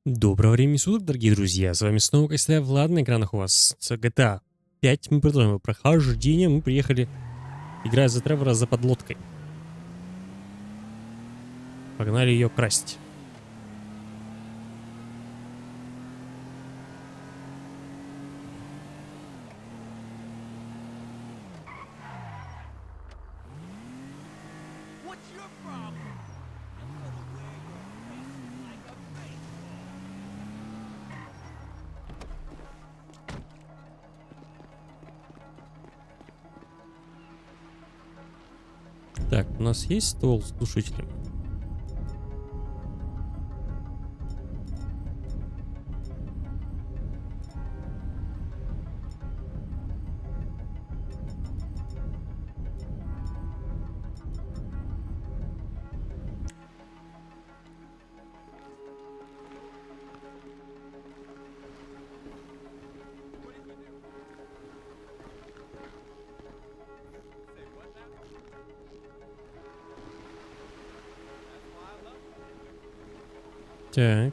Доброго времени суток, дорогие друзья! С вами снова, как всегда, Влад, на экранах у вас с GTA 5. Мы продолжаем его прохождение. Мы приехали, играя за Тревора, за подлодкой. Погнали ее красть. Так, у нас есть ствол с глушителем? Так.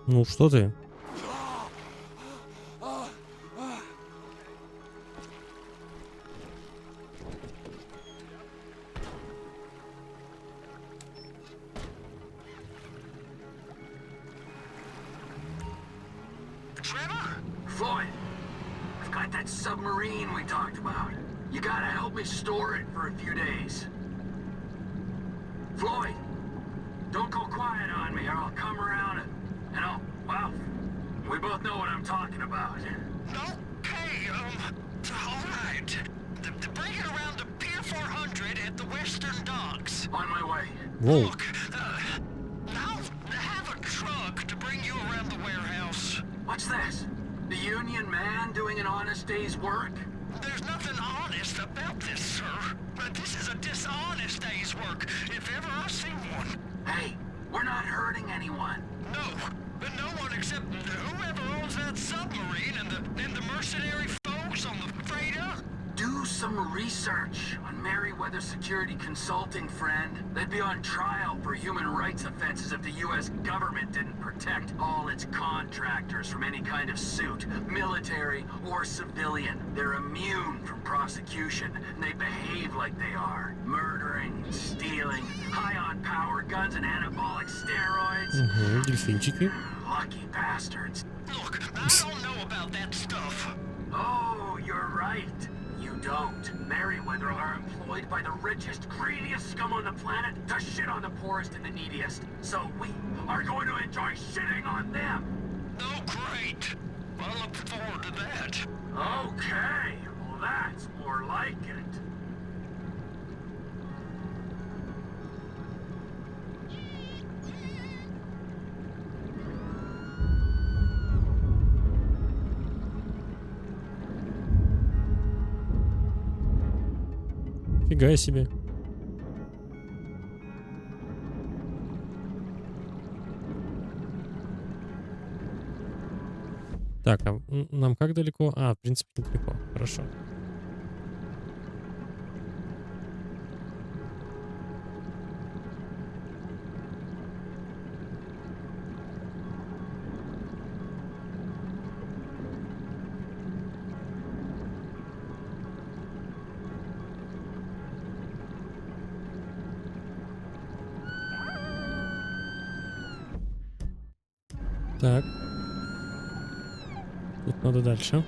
Ну, что ты? Floyd, I've got that submarine we talked about. You gotta help me store it for a few days. Floyd, don't go quiet on me or I'll come around and well, we both know what I'm talking about. Okay, all right. Bring it around to Pier 400 at the Western Docks. On my way. Whoa. Look, now have a truck to bring you around the warehouse. What's this? The union man doing an honest day's work? There's nothing honest about this, sir. This is a dishonest day's work, if ever I've seen one. Hey, we're not hurting anyone. No, no one except whoever owns that submarine and the mercenary folks on the freighter. Do some research on Merryweather Security Consulting, friend. They'd be on trial for human rights offenses if the U.S. government didn't protect all its contractors from any kind of suit, military or civilian. They're immune from prosecution, and they behave like they are. Murdering, stealing, high on power guns and anabolic steroids. Угу, дельфинчики. Lucky bastards. Look, I don't know about that stuff. Oh, you're right. You don't. Merryweather are employed by the richest, greediest scum on the planet to shit on the poorest and the neediest. So we are going to enjoy shitting on them. Oh, great. I look forward to that. Okay, well that's more like it. Фига себе. Так, а нам как далеко? А, в принципе, недалеко. Хорошо. Так. Тут надо дальше.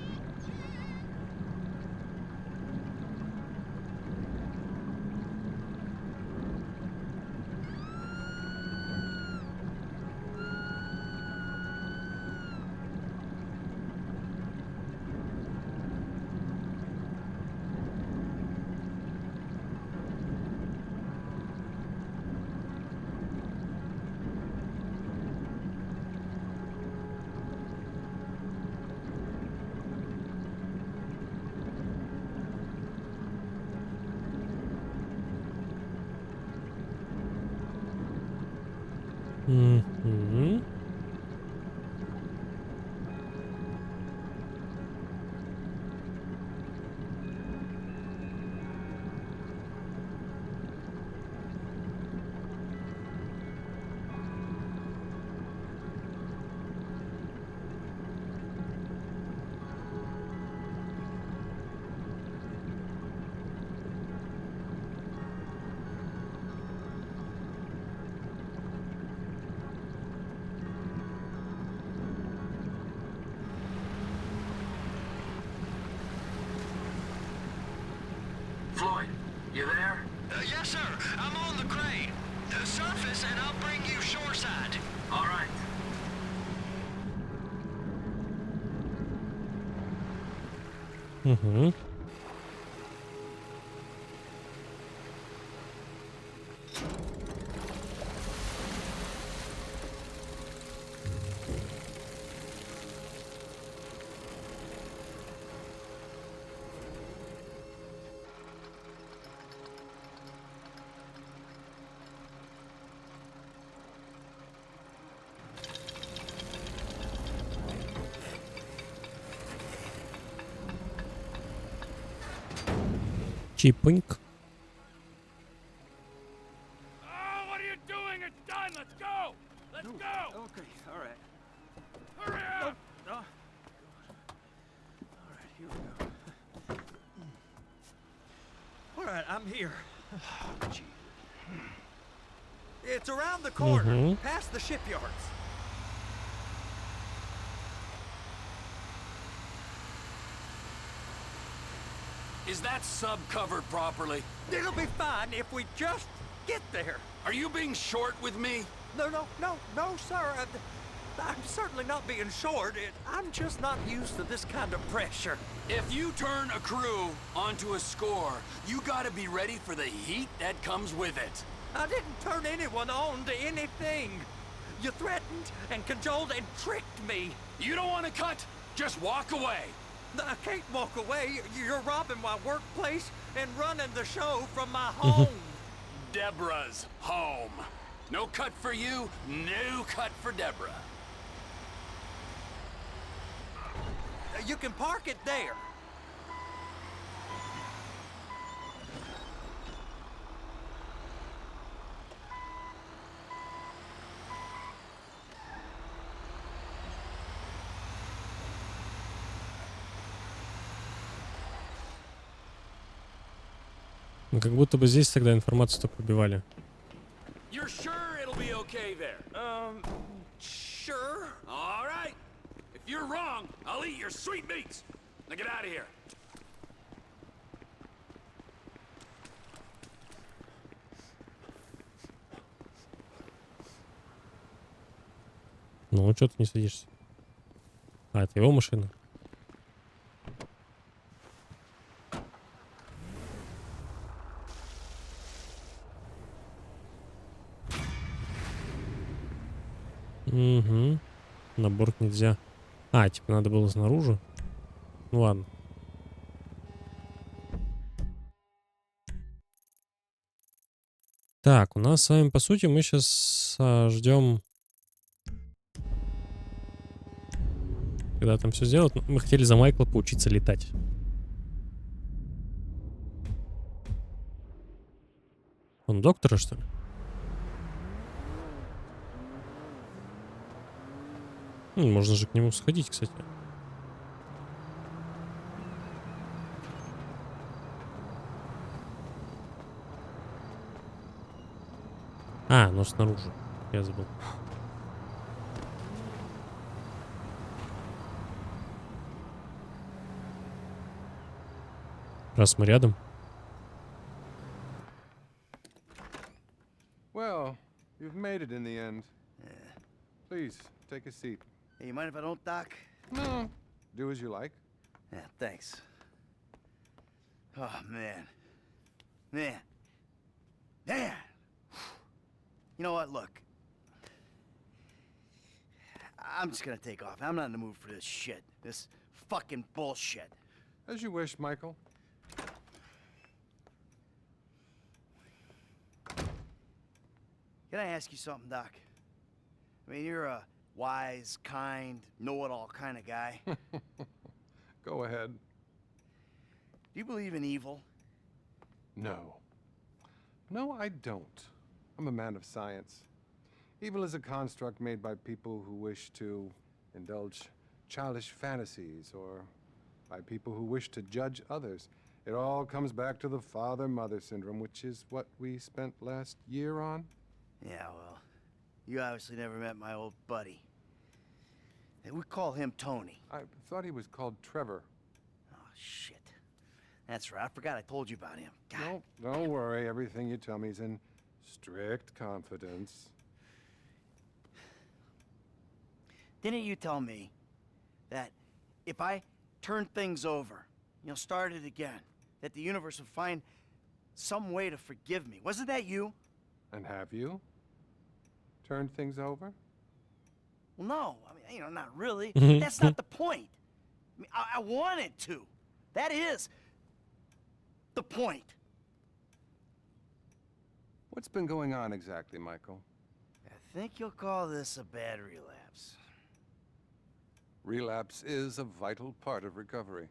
Мгм. Floyd, you there? Yes, sir. I'm on the crane. Surface, and I'll bring you shoreside. All right. Угу. Чипоньк. Oh, what are you doing? It's done. Let's go. Let's go. Okay, all right. Hurry up. All right, here we go. All right, I'm here. Gee. It's around the corner, Mhm. past the shipyards. Is that sub covered properly? It'll be fine if we just get there. Are you being short with me? No, sir. I'm certainly not being short. I'm just not used to this kind of pressure. If you turn a crew onto a score, you gotta be ready for the heat that comes with it. I didn't turn anyone on to anything. You threatened and cajoled and tricked me. You don't want to cut? Just walk away. I can't walk away. You're robbing my workplace and running the show from my home. Deborah's home. No cut for you, no cut for Deborah. You can park it there. Ну, как будто бы здесь тогда информацию-то пробивали. You're sure it'll be okay there? Sure. All right. If you're wrong, I'll eat your sweet meats. Now get out of here. Ну, что ты не садишься? А, это его машина. Угу. На борт нельзя. А, типа надо было снаружи. Ну ладно. Так, у нас с вами, по сути, мы сейчас ждем, когда там все сделают. Мы хотели за Майкла поучиться летать. Он доктора, что ли? Можно же к нему сходить, кстати. А, ну снаружи. Я забыл. Раз мы рядом. Well, you've made it in the end. Please, take a seat. Hey, you mind if I don't, Doc? No. Do as you like. Yeah, thanks. Oh, man. Man. Man! You know what? Look. I'm just gonna take off. I'm not in the mood for this shit. This fucking bullshit. As you wish, Michael. Can I ask you something, Doc? I mean, you're a wise, kind, know-it-all kind of guy. Go ahead. Do you believe in evil? No. No, I don't. I'm a man of science. Evil is a construct made by people who wish to indulge childish fantasies, or by people who wish to judge others. It all comes back to the father-mother syndrome, which is what we spent last year on. Yeah, well, you obviously never met my old buddy. Hey, we call him Tony. I thought he was called Trevor. Oh, shit. That's right. I forgot I told you about him. God. No, don't worry. Everything you tell me is in strict confidence. Didn't you tell me that if I turned things over, started again, that the universe would find some way to forgive me? Wasn't that you? And have you turned things over? Well, no. I mean, not really. Mhm. That's not the point. I mean, I wanted to. That is the point. What's been going on exactly, Michael? I think you'll call this a bad relapse. Relapse is a vital part of recovery.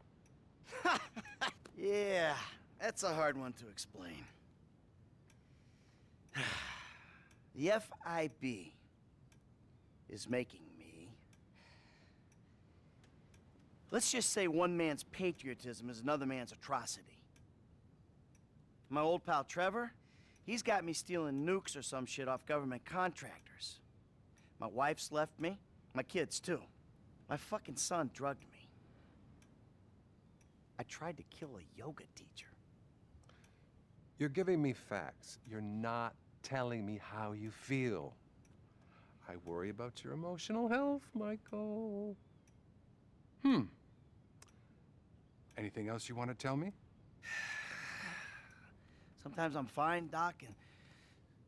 Yeah, that's a hard one to explain. The FIB is making me... Let's just say one man's patriotism is another man's atrocity. My old pal Trevor, he's got me stealing nukes or some shit off government contractors. My wife's left me, my kids too. My fucking son drugged me. I tried to kill a yoga teacher. You're giving me facts. You're not telling me how you feel. I worry about your emotional health, Michael. Anything else you want to tell me? Sometimes I'm fine, Doc, and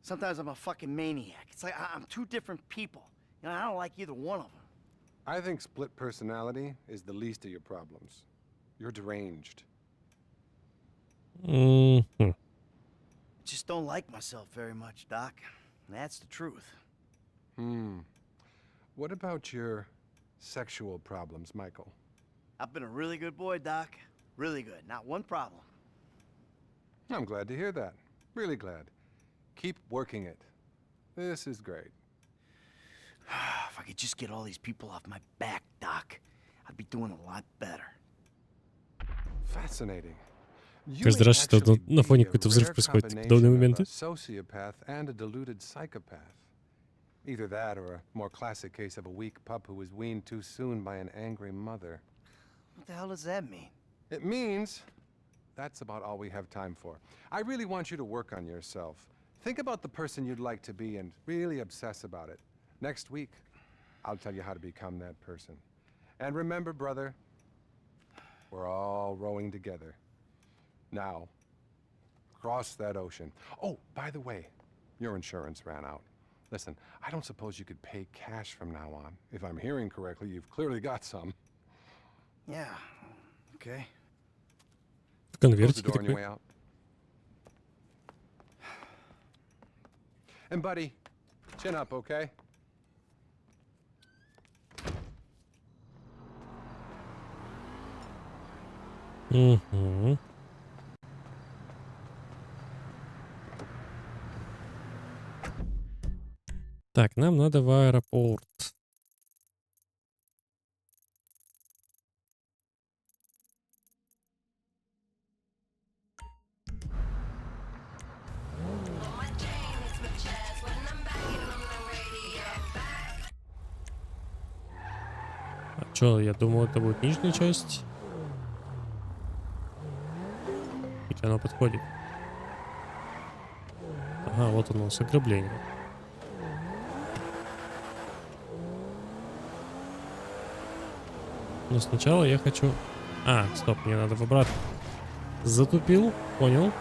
sometimes I'm a fucking maniac. It's like I'm two different people. I don't like either one of them. I think split personality is the least of your problems. You're deranged. Mm-hmm. I just don't like myself very much, Doc. That's the truth. What about your sexual problems, Michael? I've been a really good boy, Doc. Really good. Not one problem. I'm glad to hear that. Really glad. Keep working it. This is great. If I could just get all these people off my back, Doc, I'd be doing a lot better. Fascinating. You Каждый may раз, что actually на фоне be a какой-то взрыв rare происходит в подобные combination of моменты. a sociopath and a deluded psychopath. Either that or a more classic case of a weak pup who was weaned too soon by an angry mother. What the hell does that mean? It means that's about all we have time for. I really want you to work on yourself. Think about the person you'd like to be and really obsess about it. Next week, I'll tell you how to become that person. And remember, brother, we're all rowing together. Now, cross that ocean. Oh, by the way, your insurance ran out. Listen, I don't suppose you could pay cash from now on. If I'm hearing correctly, you've clearly got some. Yeah, okay. В Close the конвертике door on your такой. way out. And buddy, chin up, okay? Угу. Так, нам надо в аэропорт. А чё, я думал, это будет нижняя часть. Или оно подходит? Ага, вот оно, с ограблением. Но сначала я хочу... А, стоп, мне надо в обратно. Затупил, понял.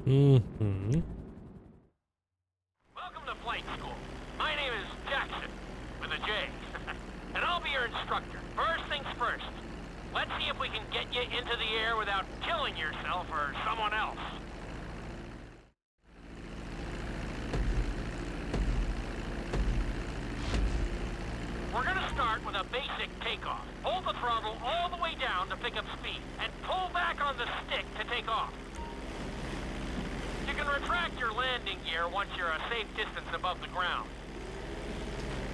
Мгм. Welcome to flight school. My name is Jackson, with a J. And I'll be your instructor. First things first. Let's see if we can get you into the air without killing yourself or someone else. We're gonna start with a basic takeoff. Hold the throttle all the way down to pick up speed, and pull back on the stick to take off. You can retract your landing gear once you're a safe distance above the ground.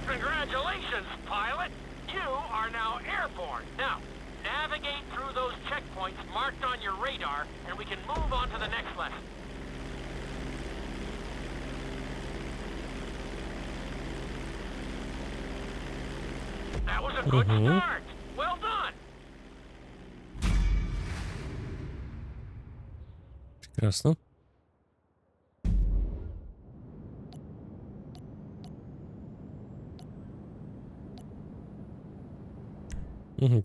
Congratulations, pilot! You are now airborne. Now, navigate through those checkpoints marked on your radar, and we can move on to the next lesson. That was a good start. Well done. Прекрасно.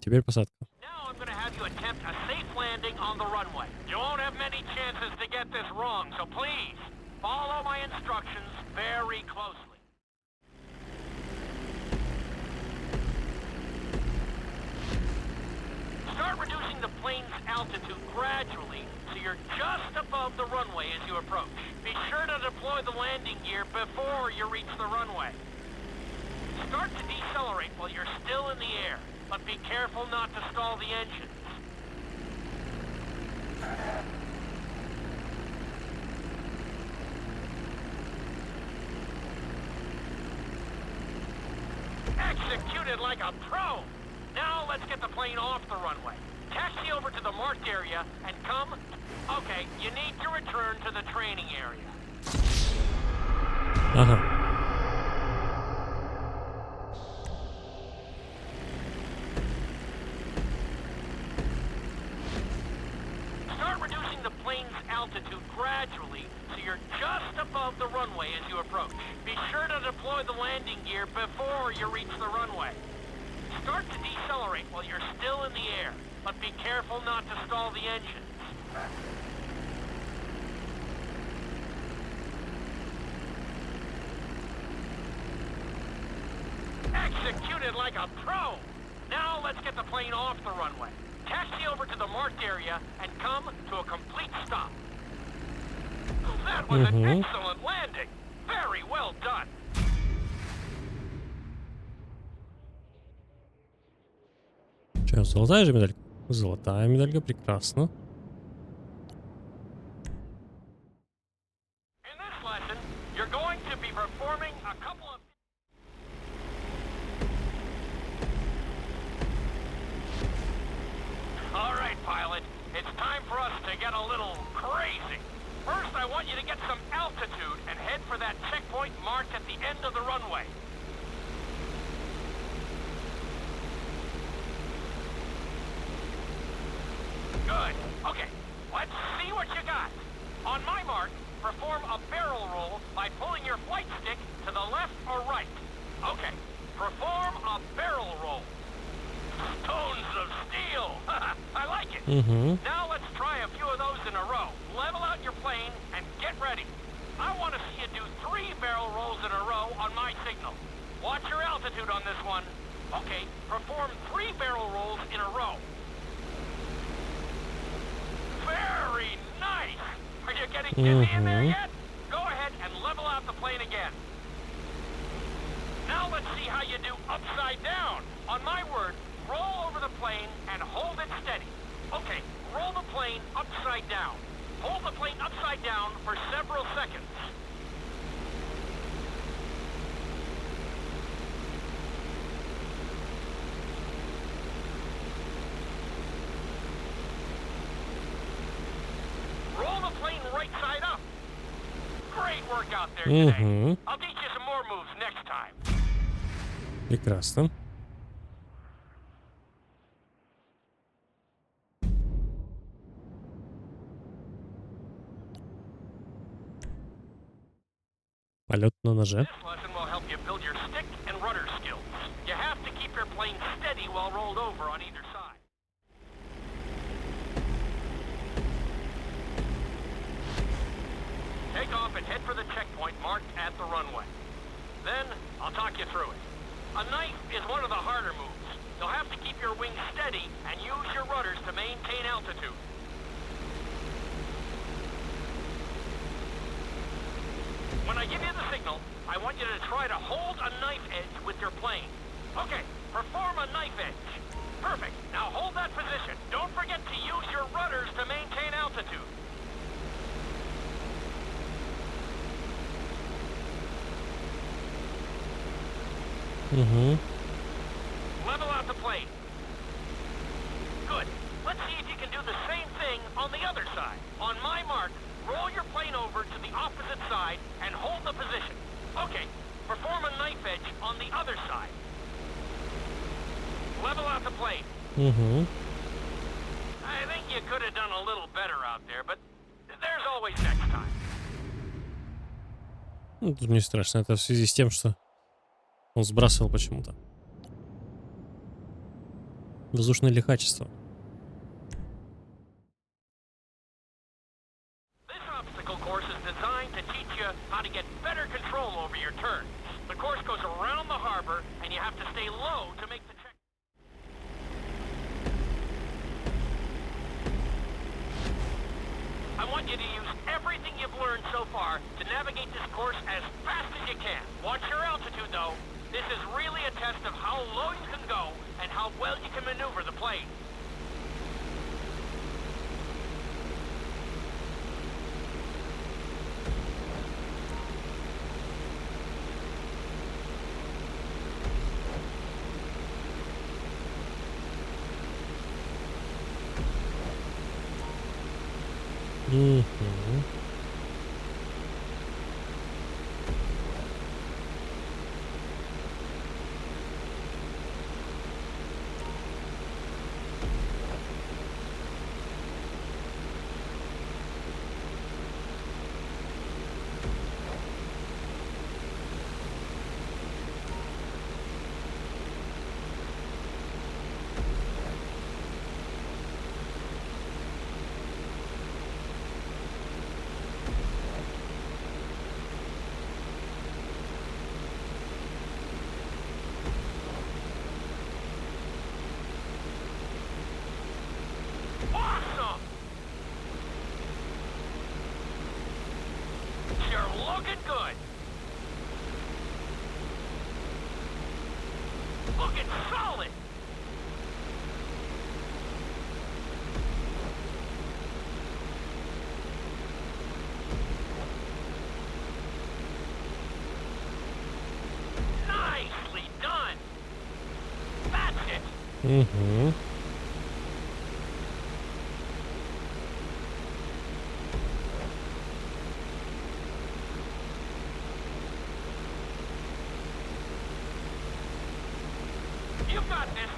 Теперь посадка. Now I'm going to have you attempt a safe landing on the runway. You won't have many chances to get this wrong, so please follow my instructions very closely. Start reducing the plane's altitude gradually so you're just above the runway as you approach. Be sure to deploy the landing gear before you reach the runway. Start to decelerate while you're still in the air, but be careful not to stall the engines. Executed like a pro! Now let's get the plane off the runway. Taxi over to the marked area and come... Okay, you need to return to the training area. Ага. Start reducing the plane's altitude gradually so you're just above the runway as you approach. Be sure to deploy the landing gear before you reach the runway. Start to decelerate while you're still in the air, but be careful not to stall the engines. Executed like a pro! Now let's get the plane off the runway. Taxi over to the marked area and come to a complete stop. That was an excellent landing. Very well done. Че, золотая же медалька? Золотая медалька, прекрасно. In this lesson, you're going to be performing a couple of... All right, pilot. It's time for us to get a little crazy. First, I want you to get some altitude and head for that checkpoint marked at the end of the runway. Good. Okay, let's see what you got. On my mark, perform a barrel roll by pulling your flight stick to the left or right. Okay, perform a barrel roll. Stones of steel! I like it. Now let's try a few of those in a row. Level out your plane and get ready. I want to see you do 3 barrel rolls in a row on my signal. Watch your altitude on this one. Okay, perform 3 barrel rolls in a row. Very nice! Are you getting dizzy in there yet? Go ahead and level out the plane again. Now let's see how you do upside down. On my word, roll over the plane and hold it steady. Okay, roll the plane upside down. Hold the plane upside down for several seconds. Roll the plane right side up. Great work out there today. I'll teach you some more moves next time. Прекрасно. Полет на ноже. This lesson will help you build your stick and rudder skills. You have to keep your plane steady while rolled over on either side. marked at the runway. Then, I'll talk you through it. A knife is one of the harder moves. You'll have to keep your wings steady and use your rudders to maintain altitude. When I give you the signal, I want you to try to hold a knife edge with your plane. Okay, perform a knife edge. Perfect. Now hold that position. Don't forget to use your rudders to maintain altitude. Level out the plane. Good. Let's see if you can do the same thing on the other side. On my mark, roll your plane over to the opposite side and hold the position. Okay, perform a knife edge on the other side. Level out the plane. I think you could have done a little better out there, but there's always next time. Ну, тут не страшно. Это в связи с тем, что он сбрасывал почему-то. Воздушное лихачество. This obstacle course is designed to teach you how to get better control over your turns. The course goes around the harbor, and you have to stay low to make the check. I want you to use everything you've learned so far to navigate this course as fast as you can. Watch your altitude, though. This is really a test of how low you can go and how well you can maneuver the plane. Awesome! You're looking good. Looking solid. Nicely done. That's it. You got this.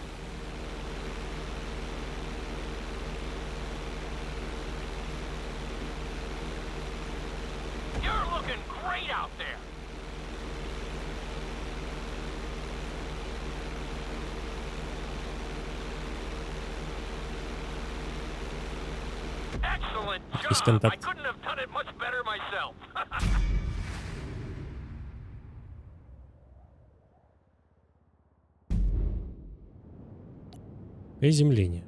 You're looking great out there. Excellent job. I couldn't have done it much better myself. Приземление.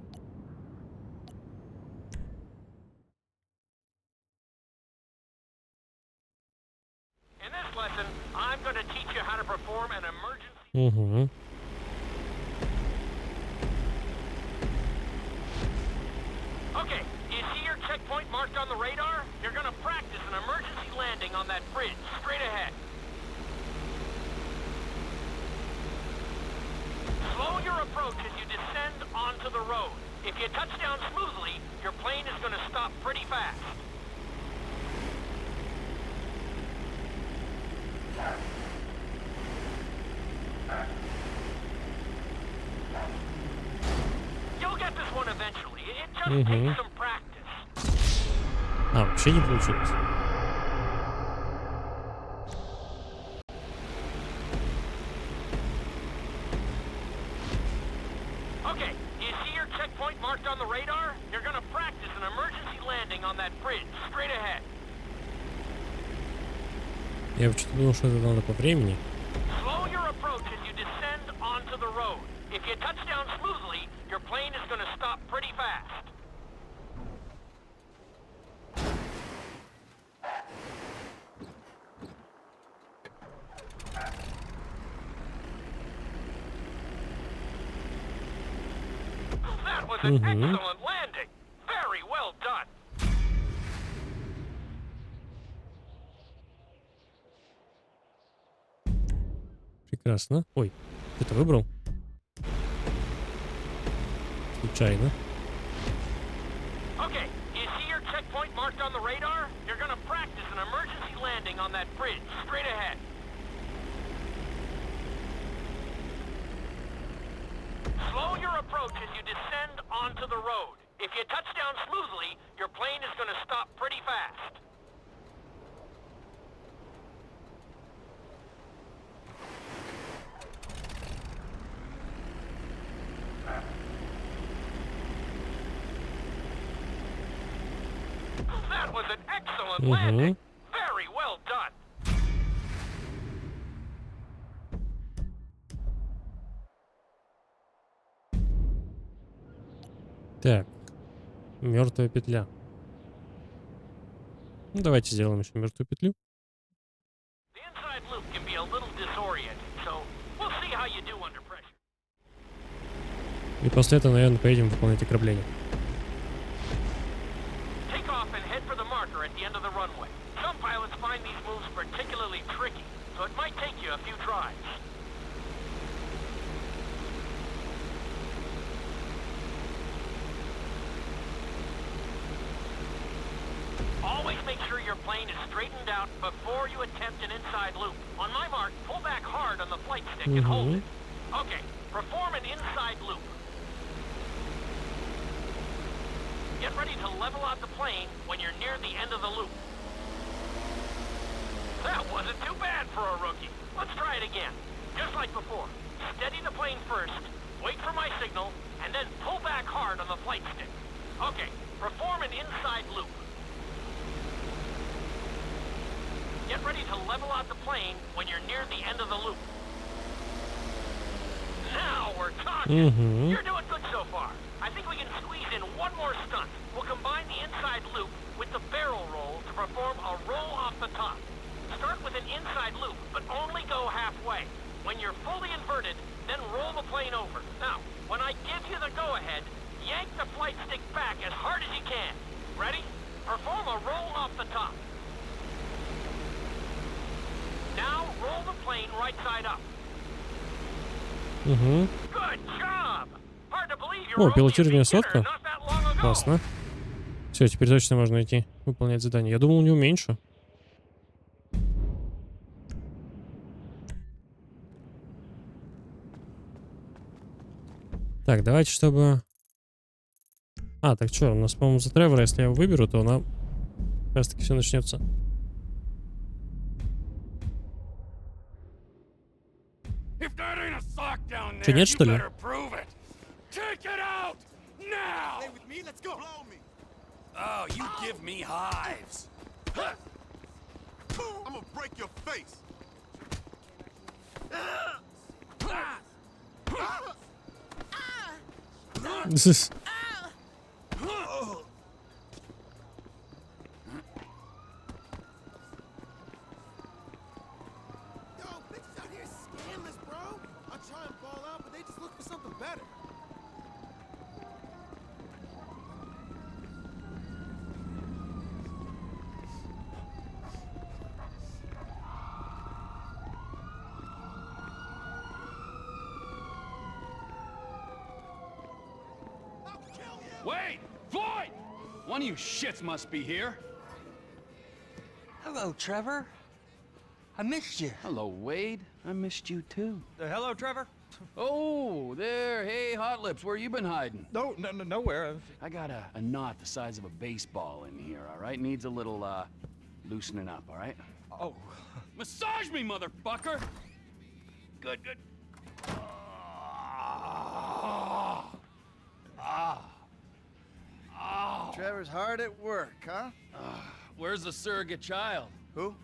In this lesson, I'm going to teach you how to perform an emergency. Okay, you see your checkpoint marked on the radar? You're going to practice an emergency landing on that bridge straight ahead. Slow your approach as you descend onto the road. If you touch down smoothly, your plane is going to stop pretty fast. You'll get this one eventually. It just takes some practice. А, вообще не получилось. Okay, you see your checkpoint marked on the radar? You're gonna practice an emergency landing on that bridge straight ahead. Я почему-то думал, что это надо по времени. Slow your approach as you descend onto the road. If you touch down smoothly, your plane is going to stop pretty fast. That was an excellent landing. Very well done. Прекрасно. Ой, что-то выбрал? Случайно. Okay, do you see your checkpoint marked on the radar? You're going to practice an emergency landing on that bridge, straight ahead. Slow your approach as you descend onto the road. If you touch down smoothly, your plane is going to stop pretty fast. That was an excellent landing. Very well done. Так. Мертвая петля. Ну, давайте сделаем еще мертвую петлю. The inside loop can be a little disorienting, so we'll see how you do under pressure. И после этого, наверное, поедем выполнять ограбление. Take off and head for the marker at the end of the runway. Some pilots find these moves particularly tricky, so it might take you a few tries. Always make sure your plane is straightened out before you attempt an inside loop. On my mark, pull back hard on the flight stick and hold it. Okay, perform an inside loop. Get ready to level out the plane when you're near the end of the loop. That wasn't too bad for a rookie. Let's try it again. Just like before. Steady the plane first, wait for my signal, and then pull back hard on the flight stick. Okay, perform an inside loop. Get ready to level out the plane when you're near the end of the loop. Now we're talking. You're doing good so far. I think we can squeeze in one more stunt. We'll combine the inside loop with the barrel roll to perform a roll off the top. Start with an inside loop, but only go halfway. When you're fully inverted, then roll the plane over. Now, when I give you the go-ahead, yank the flight stick back as hard as you can. Ready? Perform a roll off the top. Now roll the plane right side up. Good job. Hard to believe you're О, only a пилотирование beginner сотка. not that long ago. Классно. Все, теперь точно можно идти выполнять задание. Я думал, у него меньше. Так, давайте, чтобы... А, так что, у нас, по-моему, за Тревора, если я его выберу, то она как раз таки все начнется. If that ain't a sock down Что, there, нет, you что ли? better prove it. Take it out now. Stay with me. Let's go. Blow me. Oh, you give me hives. I'm gonna break your face. Yo, bitches out here scandalous, bro. I try and ball out, but they just look for something better. Wait, Floyd! One of you shits must be here. Hello, Trevor. I missed you. Hello, Wade. I missed you too. Hello, Trevor. Oh, there. Hey, Hot Lips, where you been hiding? Nowhere. I got a knot the size of a baseball in here, all right? Needs a little, loosening up, all right? Oh. Massage me, motherfucker! Good, good. Trevor's hard at work, huh? Where's the surrogate child? Who?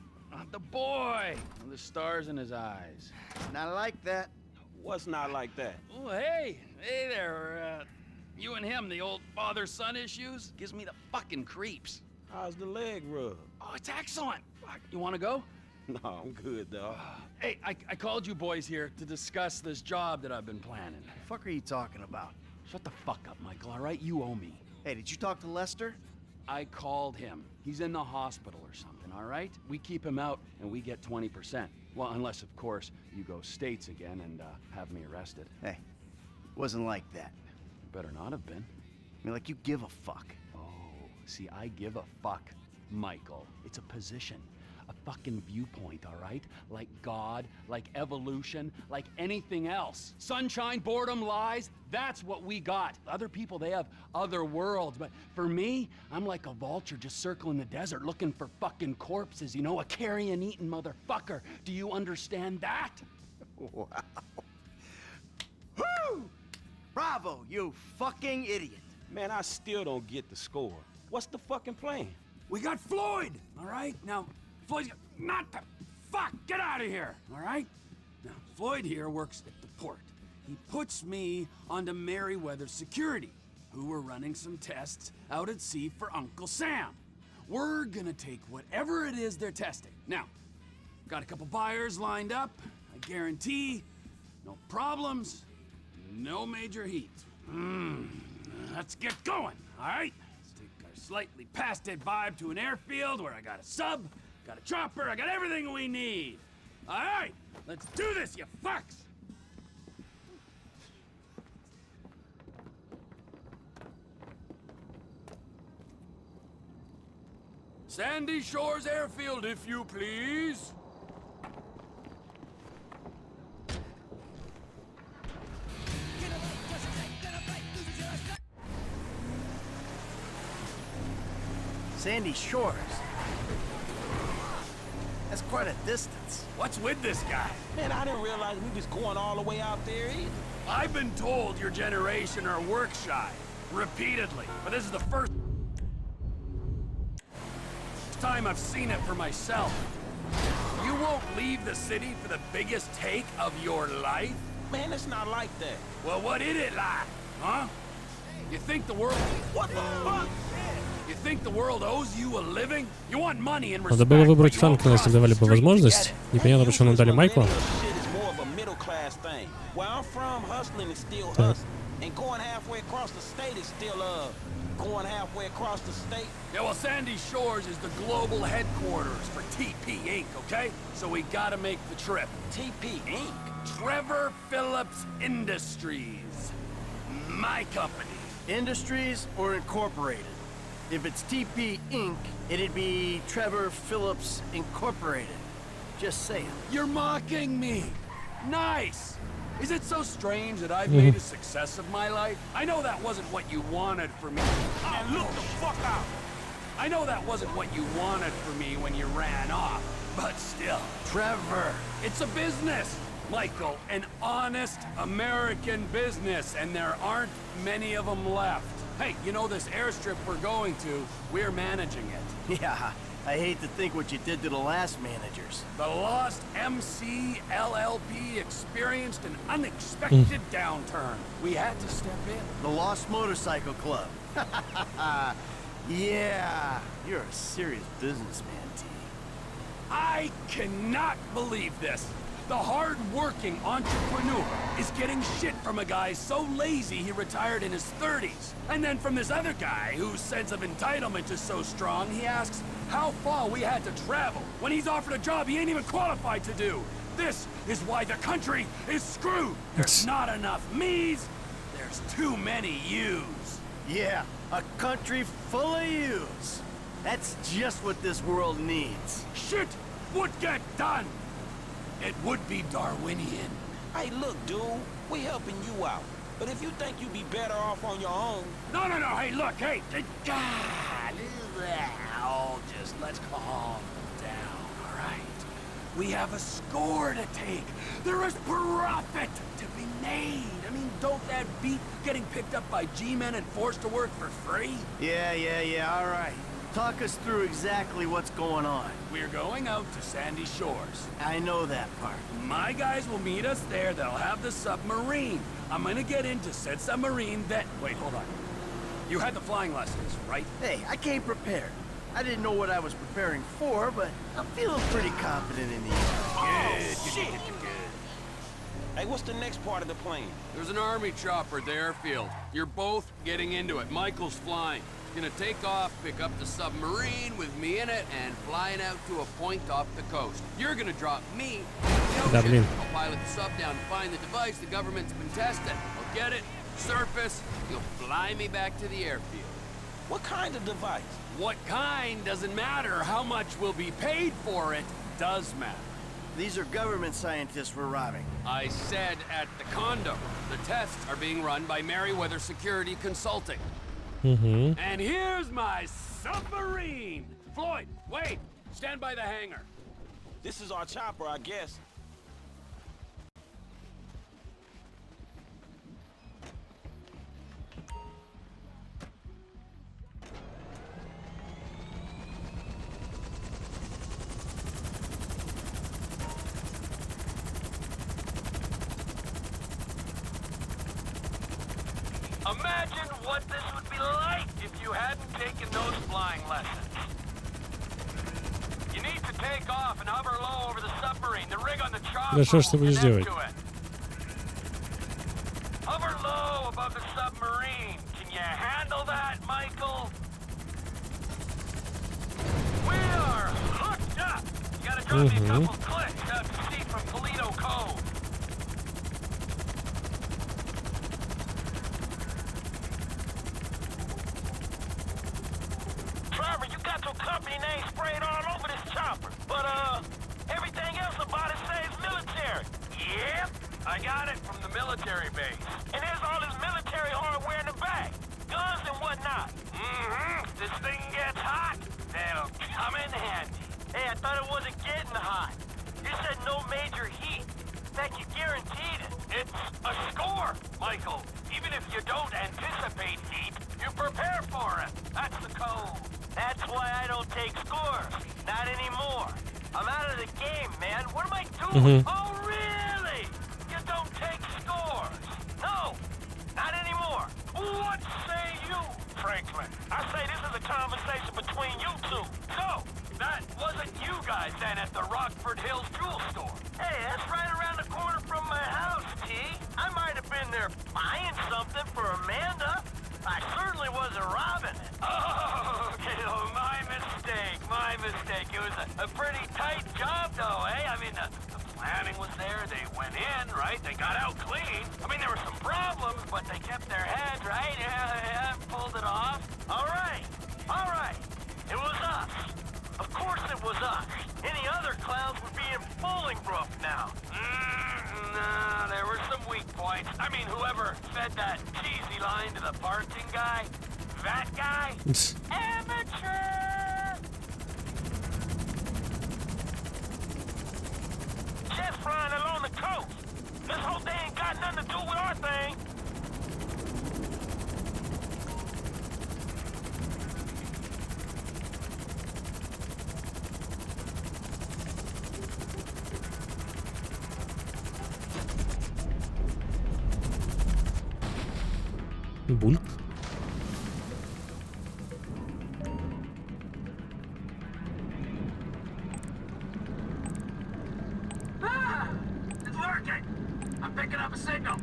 The boy! The stars in his eyes. Not like that. What's not like that? Oh, hey! Hey there, you and him, the old father-son issues? Gives me the fucking creeps. How's the leg rub? Oh, it's excellent. Fuck, you wanna go? No, I'm good, dog. Hey, I called you boys here to discuss this job that I've been planning. The fuck are you talking about? Shut the fuck up, Michael, all right? You owe me. Hey, did you talk to Lester? I called him. He's in the hospital or something, all right? We keep him out and we get 20%. Well, unless, of course, you go states again and have me arrested. Hey, wasn't like that. Better not have been. I mean, like you give a fuck. Oh, see, I give a fuck, Michael. It's a position. A fucking viewpoint, all right? Like God, like evolution, like anything else. Sunshine, boredom, lies, that's what we got. Other people, they have other worlds, but for me, I'm like a vulture just circling the desert looking for fucking corpses, you know, a carrion-eating motherfucker. Do you understand that? Wow. Woo! Bravo, you fucking idiot. Man, I still don't get the score. What's the fucking plan? We got Floyd, all right? Now, Floyd's got... Not the... Fuck! Get out of here, all right? Now, Floyd here works at the port. He puts me onto Merryweather Security, who were running some tests out at sea for Uncle Sam. We're gonna take whatever it is they're testing. Now, got a couple buyers lined up. I guarantee no problems, no major heat. Let's get going, all right? Let's take our slightly past it vibe to an airfield where I got a sub, got a chopper, I got everything we need. All right, let's do this, you fucks! Sandy Shores Airfield, if you please. Sandy Shores. That's quite a distance. What's with this guy? Man, I didn't realize we was going all the way out there either. I've been told your generation are work shy, repeatedly, but this is the first time I've seen it for myself. You won't leave the city for the biggest take of your life? Man, it's not like that. Well, what is it like, huh? You think the world... What the fuck? You think the world owes you a living? You want money and Надо respect, было выбрать but you Франклина, won't если cross давали the бы street to возможность. get it. Непонятно, почему нам дали Майкла. Shit is more of a middle class thing. Where I'm from, hustling is still hustling. And going halfway across the state is still going halfway across the state. Yeah, well, Sandy Shores is the global headquarters for TP Inc., okay? So we gotta make the trip. TP Inc. Trevor Phillips Industries. My company. Industries or Incorporated? If it's TP Inc., it'd be Trevor Phillips Incorporated. Just saying. You're mocking me. Nice. Is it so strange that I've made a success of my life? I know that wasn't what you wanted for me. Oh, look the fuck out. I know that wasn't what you wanted for me when you ran off. But still, Trevor, it's a business. Michael, an honest American business, and there aren't many of them left. Hey, you know this airstrip we're going to, we're managing it. Yeah, I hate to think what you did to the last managers. The Lost MC LLP experienced an unexpected downturn. We had to step in. The Lost Motorcycle Club. Yeah, you're a serious businessman, T. I cannot believe this. The hard-working entrepreneur is getting shit from a guy so lazy he retired in his 30s. And then from this other guy whose sense of entitlement is so strong, he asks how far we had to travel when he's offered a job he ain't even qualified to do. This is why the country is screwed. There's not enough me's, there's too many you's. Yeah, a country full of yous. That's just what this world needs. Shit would get done. It would be Darwinian. Hey, look, dude, we helping you out. But if you think you'd be better off on your own... No, hey, look, hey, God, oh, just let's calm down, all right? We have a score to take. There is profit to be made. I mean, don't that beat getting picked up by G-men and forced to work for free? Yeah, all right. Talk us through exactly what's going on. We're going out to Sandy Shores. I know that part. My guys will meet us there. They'll have the submarine. I'm gonna get into said submarine then. Wait, hold on. You had the flying lessons, right? Hey, I came prepared. I didn't know what I was preparing for, but I'm feeling pretty confident in the air. Shit! Hey, what's the next part of the plan? There's an army chopper at the airfield. You're both getting into it. Michael's flying. He's gonna take off, pick up the submarine with me in it, and flying out to a point off the coast. You're gonna drop me in the ocean. I'll pilot the sub down to find the device the government's been testing. I'll get it, surface, you'll fly me back to the airfield. What kind of device? What kind doesn't matter. How much will be paid for it does matter. These are government scientists we're robbing. I said at the condo. The tests are being run by Merriweather Security Consulting. And here's my submarine! Floyd, wait! Stand by the hangar. This is our chopper, I guess. Imagine what this would be like if you hadn't taken those flying lessons. You need to take off and hover low over the submarine. The rig on the chopper Да что ж ты будешь делать? Hover low above the submarine. Can you handle that, Michael? We are hooked up. You gotta drop me a couple clicks out to sea from Toledo Cove. Trevor, you got your company name sprayed all over this chopper. But, everything else about it says military. Yep, I got it from the military base. And there's all this military hardware in the back. Guns and whatnot. If this thing gets hot, that'll come in handy. Hey, I thought it wasn't getting hot. You said no major heat. In fact, you guaranteed it. It's a score, Michael. Even if you don't anticipate heat, you prepare for it. That's the code. That's why I don't take scores. Not anymore. I'm out of the game, man. What am I doing? Oh, really? You don't take scores? No, not anymore. What say you, Franklin? I say this is a conversation between you two. So, that wasn't you guys then at the Rockford Hills jewel store. Hey, that's right around the corner from my house, T. I might have been there buying something for Amanda. I certainly wasn't robbing it. Oh, okay, oh, my mistake. It was a pretty tight job, though, eh? I mean, the planning was there. They went in, right? They got out clean. I mean, there were some problems, but they kept their head, right? Yeah, pulled it off. All right. It was us. Of course it was us. Any other clowns would be in Bolingbrook now. No, there were some weak points. I mean, whoever fed that cheesy line to the parking guy, that guy, amateur! Just flying along the coast. This whole thing ain't got nothing to do with our thing. Бульк. It's working! I'm picking up a signal.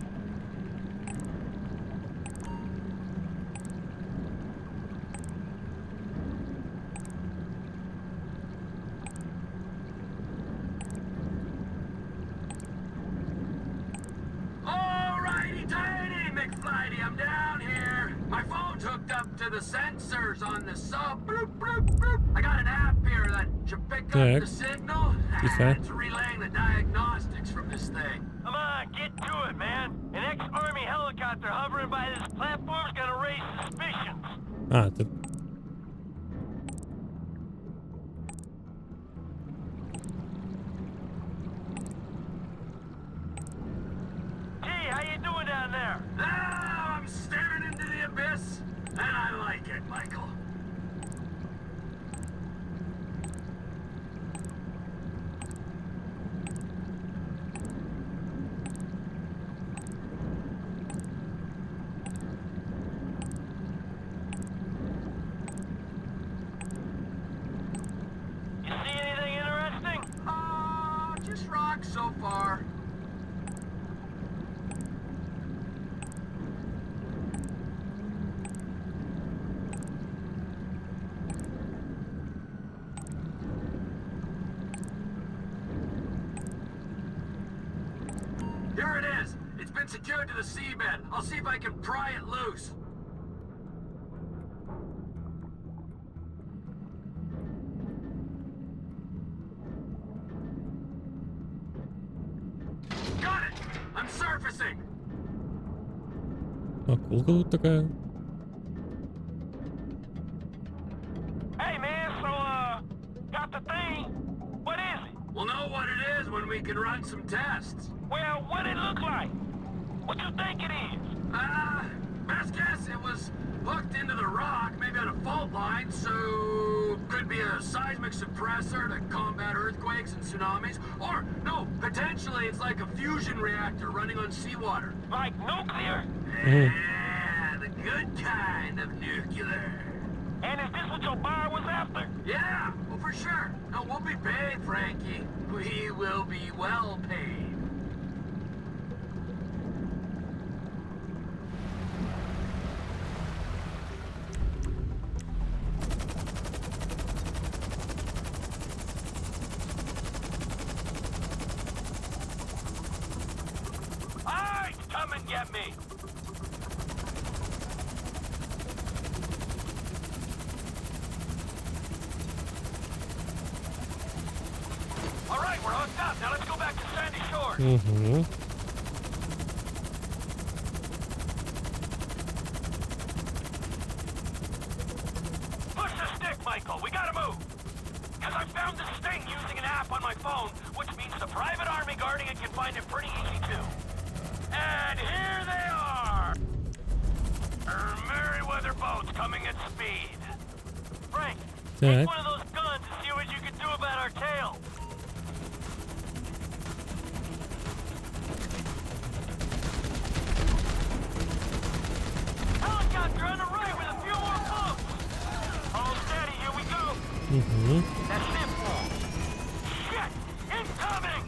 Alrighty tighty, McFlighty, I'm down here. My phone's hooked up to the sensors on the sub. Bloop, bloop, bloop. I got an app here that should pick up the signal. It's relaying the diagnostics from this thing. Come on, get to it, man. An ex-Army helicopter hovering by this platform's gonna raise suspicions. Ты... Gee, how you doing down there? I'm staring into the abyss, and I like it, Michael. Here it is. It's been secured to the seabed. I'll see if I can pry it loose. Got it! I'm surfacing! Акулка тут такая. Hey, man, so, got the thing? What is it? We'll know what it is when we can run some tests. Well, what it look like? What you think it is? Best guess it was hooked into the rock, maybe on a fault line, so could be a seismic suppressor to combat earthquakes and tsunamis, or no, potentially it's like a fusion reactor running on seawater. Like nuclear? Yeah, the good kind of nuclear. And is this what your buyer was after? Yeah, well for sure. No, we'll be paid, Frankie. We will be well paid. Alright, come and get me. Alright, we're hooked up. Now let's go back to Sandy Shores. Угу. Push the stick, Michael. We gotta move. Because I found this thing using an app on my phone, which means the private army guarding it can find it pretty easy too. And here they are! Merryweather boats coming at speed. Frank, take Так. one of those guns and see what you can do about our tail. Helicopter on the right with a few more pumps. Hold steady, here we go. Угу. That's it, Paul. Shit! Incoming!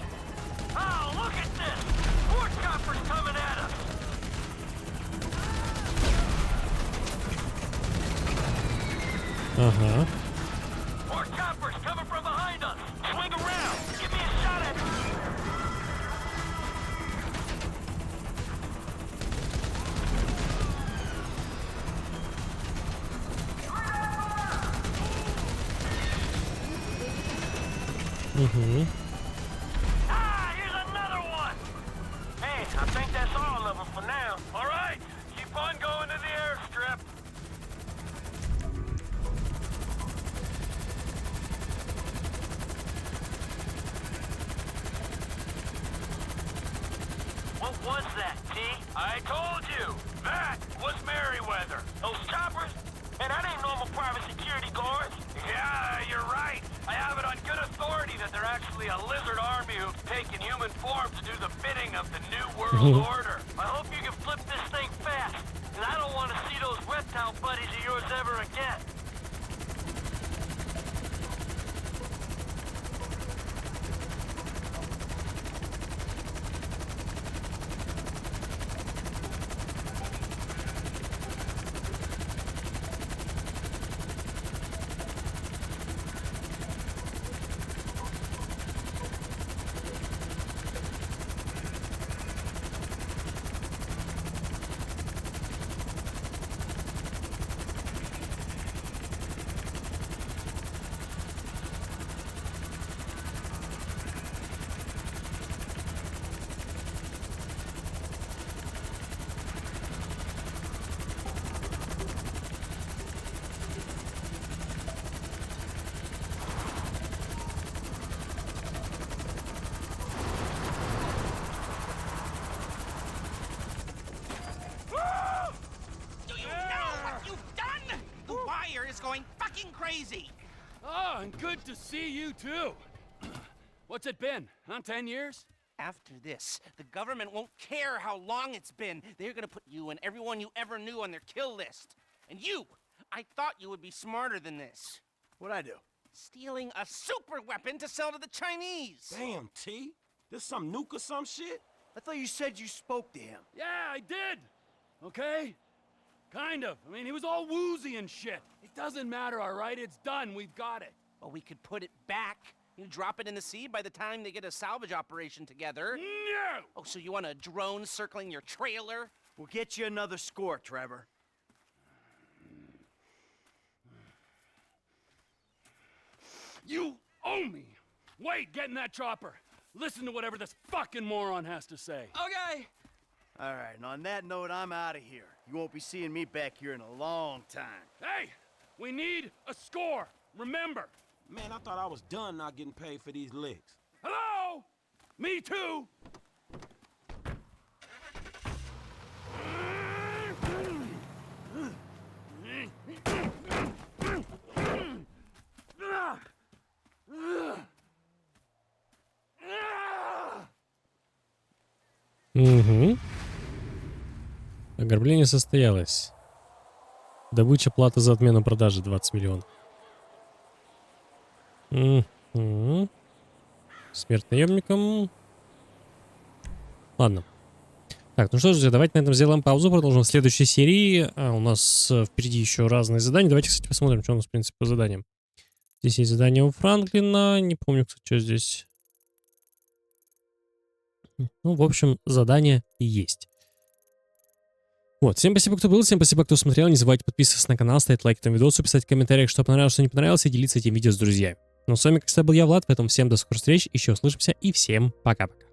Oh, look at this! Four choppers coming at us! Ага. Four choppers coming from behind us! Swing around! Give me a shot at it! Угу. Ah, here's another one! Hey, I think that's all of them for now. All right, keep on going to the airstrip. What was that, T? I told you! That was Merryweather. Those choppers? And that ain't normal private security guards. Yeah, you're right. I have it on good authority that they're actually a lizard army who've taken human form to do the bidding of the New World Order. I hope you can flip this thing fast, and I don't want to see those reptile buddies of yours ever again. Going fucking crazy. Oh, and good to see you too. What's it been? 10 years? After this, the government won't care how long it's been. They're gonna put you and everyone you ever knew on their kill list. And you, I thought you would be smarter than this. What'd I do? Stealing a super weapon to sell to the Chinese. Damn, T. This some nuke or some shit? I thought you said you spoke to him. Yeah, I did. Okay? Kind of. I mean, he was all woozy and shit. It doesn't matter, all right? It's done. We've got it. Well, we could put it back You drop it in the sea by the time they get a salvage operation together. No! Oh, so you want a drone circling your trailer? We'll get you another score, Trevor. You owe me! Wait, get in that chopper! Listen to whatever this fucking moron has to say. Okay. All right, and on that note, I'm out of here. You won't be seeing me back here in a long time. Hey! We need a score! Remember! Man, I thought I was done not getting paid for these licks. Hello? Me too! Угу. Ограбление состоялось. Добыча платы за отмену продажи 20 миллионов. Угу. Смерть наемникам. Ладно. Так, ну что ж, друзья, давайте на этом сделаем паузу, продолжим в следующей серии. У нас впереди еще разные задания. Давайте, кстати, посмотрим, что у нас, в принципе, по заданиям. Здесь есть задание у Франклина. Не помню, кстати, что здесь. Ну, в общем, задание есть. Вот, всем спасибо, кто был, всем спасибо, кто смотрел. Не забывайте подписываться на канал, ставить лайк этому видосу, писать в комментариях, что понравилось, что не понравилось, и делиться этим видео с друзьями. Ну, с вами, как всегда, был я, Влад, поэтому всем до скорых встреч, еще услышимся, и всем пока-пока.